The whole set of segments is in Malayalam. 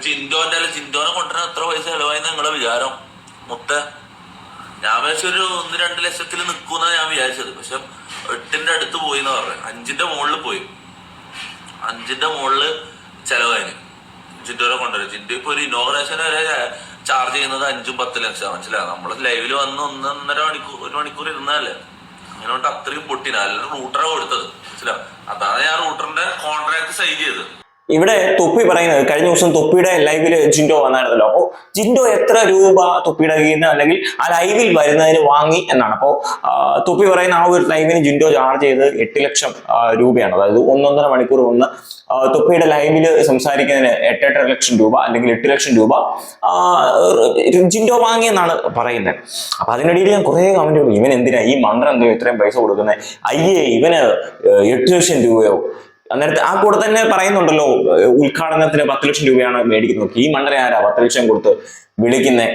ചിന്തോനെ കൊണ്ടുവരാൻ എത്ര പൈസ ചെലവായി നിങ്ങളെ വിചാരം മൊത്ത? ഞാൻ വിചാരിച്ചൊരു 1-2 ലക്ഷത്തിൽ നിൽക്കുന്ന ഞാൻ വിചാരിച്ചത്. പക്ഷെ 8ന്റെ അടുത്ത് പോയി എന്ന് പറഞ്ഞു. 5ന്റെ മുകളിൽ പോയി. 5ന്റെ മുകളില് ചെലവായിന് ചിന്തോനെ കൊണ്ടുവരും. ചിന്ത ഇപ്പൊ ഒരു ഇനോഗ്രേഷൻ വരെ ചാർജ് ചെയ്യുന്നത് 5-10 ലക്ഷം. മനസ്സിലാവും. നമ്മള് ലൈവില് വന്ന് 1 മണിക്കൂർ ഇരുന്നല്ലേ. അങ്ങനെയോട്ട് അത്രയും പൊട്ടിന. അല്ലെങ്കിൽ റൂട്ടറെ കൊടുത്തത്. മനസ്സിലാവും. അതാണ് ഞാൻ റൂട്ടറിന്റെ കോൺട്രാക്ട് സൈൻ ചെയ്തത്. ഇവിടെ തൊപ്പി പറയുന്നത്, കഴിഞ്ഞ ദിവസം തൊപ്പിയുടെ ലൈവില് ജിൻഡോ വന്നായിരുന്നല്ലോ. അപ്പോ ജിൻഡോ എത്ര രൂപ തൊപ്പിയുടെ കയ്യിൽ നിന്ന് അല്ലെങ്കിൽ ആ ലൈവിൽ വരുന്നതിന് വാങ്ങി എന്നാണ്. അപ്പോ തൊപ്പി പറയുന്ന ആ ഒരു ലൈവിന് ജിൻഡോ ചാർജ് ചെയ്ത് 8 ലക്ഷം രൂപയാണ്. അതായത് 1.5 മണിക്കൂർ വന്ന് തൊപ്പിയുടെ ലൈവില് സംസാരിക്കുന്നതിന് 8.5 ലക്ഷം രൂപ അല്ലെങ്കിൽ 8 ലക്ഷം രൂപ ജിൻഡോ വാങ്ങിയെന്നാണ് പറയുന്നത്. അപ്പൊ അതിനിടയിൽ ഞാൻ കുറെ കമന്റ് കൊടുക്കും, ഇവൻ എന്തിനാ ഈ മന്ത്രം എന്തോ ഇത്രയും പൈസ കൊടുക്കുന്നത്, അയ്യേ ഇവന് 8 ലക്ഷം രൂപയോ. അന്നേരത്തെ ആ കൂടെ തന്നെ പറയുന്നുണ്ടല്ലോ, ഉദ്ഘാടനത്തിന് 10 ലക്ഷം രൂപയാണ് മേടിക്കുന്നത്. ഈ മണ്ടര ആരാ 10 ലക്ഷം കൊടുത്ത് വിളിക്കുന്നേ,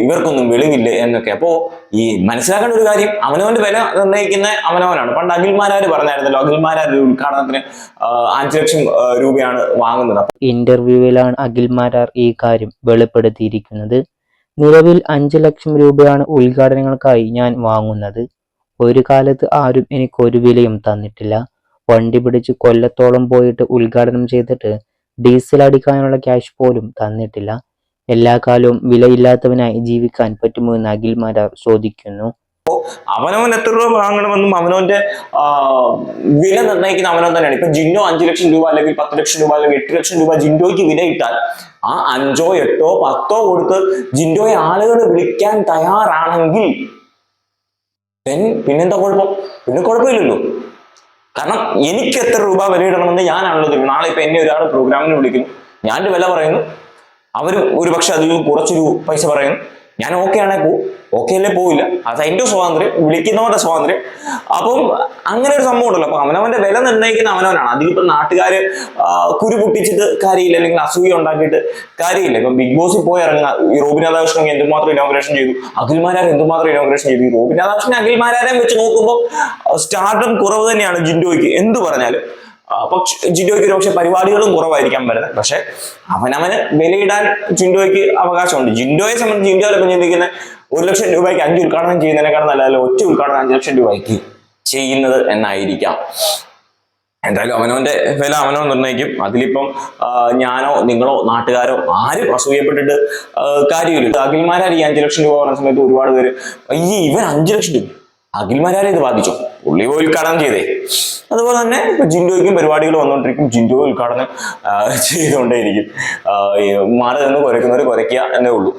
ഇവർക്കൊന്നും വെളിവില്ലേ എന്നൊക്കെ. അപ്പോ ഈ മനസ്സിലാക്കേണ്ട ഒരു കാര്യം, അവനവന്റെ വില നിർണ്ണയിക്കുന്ന അവനവനാണ്. പണ്ട് അഖിൽമാരാര് പറഞ്ഞായിരുന്നല്ലോ, അഖിൽമാരാര് ഉദ്ഘാടനത്തിന് 5 ലക്ഷം രൂപയാണ് വാങ്ങുന്നത്. ഇന്റർവ്യൂവിലാണ് അഖിൽമാരാർ ഈ കാര്യം വെളിപ്പെടുത്തിയിരിക്കുന്നത്. നിലവിൽ 5 ലക്ഷം രൂപയാണ് ഉദ്ഘാടനങ്ങൾക്കായി ഞാൻ വാങ്ങുന്നത്. ഒരു കാലത്ത് ആരും എനിക്ക് ഒരു വിലയും തന്നിട്ടില്ല. വണ്ടി പിടിച്ച് കൊല്ലത്തോളം പോയിട്ട് ഉദ്ഘാടനം ചെയ്തിട്ട് ഡീസൽ അടിക്കാനുള്ള ക്യാഷ് പോലും തന്നിട്ടില്ല. എല്ലാ കാലവും വിലയില്ലാത്തവനായി ജീവിക്കാൻ പറ്റുമോ എന്ന് അഖിൽമാരാർ ചോദിക്കുന്നു. അവനവൻ എത്ര രൂപ വാങ്ങണമെന്നും അവനവന്റെ വില നിർണ്ണയിക്കുന്ന അവനവൻ തന്നെയാണ്. ഇപ്പൊ ജിൻഡോ 5 ലക്ഷം രൂപ അല്ലെങ്കിൽ 10 ലക്ഷം രൂപ അല്ലെങ്കിൽ 8 ലക്ഷം രൂപ ജിൻഡോയ്ക്ക് വിലയിട്ടാൽ ആ 5, 8, 10 കൊടുത്ത് ജിൻഡോയെ ആളുകൾ വിളിക്കാൻ തയ്യാറാണെങ്കിൽ പിന്നെന്താ കുഴപ്പം? പിന്നെ കുഴപ്പമില്ലല്ലോ. കാരണം എനിക്ക് എത്ര രൂപ വിലയിടണമെന്ന് ഞാനാണല്ലോ തീരുമാനം. നാളെ ഇപ്പൊ എന്നെ ഒരാൾ പ്രോഗ്രാമിന് വിളിക്കുന്നു, ഞാൻ വില പറയുന്നു, അവർ ഒരു പക്ഷെ അതിൽ കുറച്ചൊരു പൈസ പറയുന്നു, ഞാൻ ഓക്കെ ആണേ പോവും, ഓക്കെ അല്ലേ പോവില്ല. അത് അതിന്റെ സ്വാതന്ത്ര്യം, വിളിക്കുന്നവരുടെ സ്വാതന്ത്ര്യം. അപ്പം അങ്ങനെ ഒരു സംഭവം ഉണ്ടല്ലോ. അപ്പൊ അവനവന്റെ വില നിർണ്ണയിക്കുന്ന അവനവനാണ്. അതിലിപ്പോ നാട്ടുകാര് കുരു പൊട്ടിച്ചിട്ട് കാര്യമില്ല, അല്ലെങ്കിൽ അസൂയ ഉണ്ടാക്കിയിട്ട് കാര്യമില്ല. ഇപ്പൊ ബിഗ് ബോസിൽ പോയി ഇറങ്ങുക, ഈ റോബിൻ രാധാകൃഷ്ണൻ എന്തുമാത്രം ഇനോഗ്രേഷൻ ചെയ്തു, അഖിൽമാരാർ എന്തുമാത്രം ഇനോഗ്രേഷൻ ചെയ്തു. ഈ റോബിൻ രാധാകൃഷ്ണൻ അഖിൽമാരാരെയും വെച്ച് നോക്കുമ്പോൾ സ്റ്റാർഡം കുറവ് തന്നെയാണ് ജിൻഡോയ്ക്ക്. എന്ത് പറഞ്ഞാലും പക്ഷെ ജിൻഡോയ്ക്ക് ഒരു പക്ഷെ പരിപാടികളും കുറവായിരിക്കാൻ വരുന്നത്. പക്ഷെ അവനവന് വിലയിടാൻ ജിൻഡോയ്ക്ക് അവകാശമുണ്ട്. ജിൻഡോയെ സംബന്ധിച്ച് ജിൻഡോയിലൊപ്പം ചിന്തിക്കുന്ന 1 ലക്ഷം രൂപയ്ക്ക് 5 ഉദ്ഘാടനം ചെയ്യുന്നതിനേക്കാൾ നല്ലതല്ല ഒറ്റ ഉദ്ഘാടനം 5 ലക്ഷം രൂപയ്ക്ക് ചെയ്യുന്നത് എന്നായിരിക്കാം. എന്തായാലും അവനവന്റെ വില അവനവൻ നിർണ്ണയിക്കും. അതിലിപ്പം ഞാനോ നിങ്ങളോ നാട്ടുകാരോ ആരും അസൂയപ്പെട്ടിട്ട് കാര്യമില്ല. അഖിൽമാരാർ ഈ 5 ലക്ഷം രൂപ പറഞ്ഞ സമയത്ത് ഒരുപാട് പേര് ഇവൻ 5 ലക്ഷം രൂപ, അഖിൽമാരാരെ ഇത് ബാധിച്ചു, പുള്ളി പോയി ഉദ്ഘാടനം ചെയ്തേ. അതുപോലെ തന്നെ ഇപ്പൊ ജിൻഡോയ്ക്കും പരിപാടികൾ വന്നുകൊണ്ടിരിക്കും, ജിൻഡോ ഉദ്ഘാടനം ചെയ്തുകൊണ്ടേയിരിക്കും. മാറി നിന്ന് കുരയ്ക്കുന്നവർ കുരയ്ക്കുക എന്നേ ഉള്ളൂ.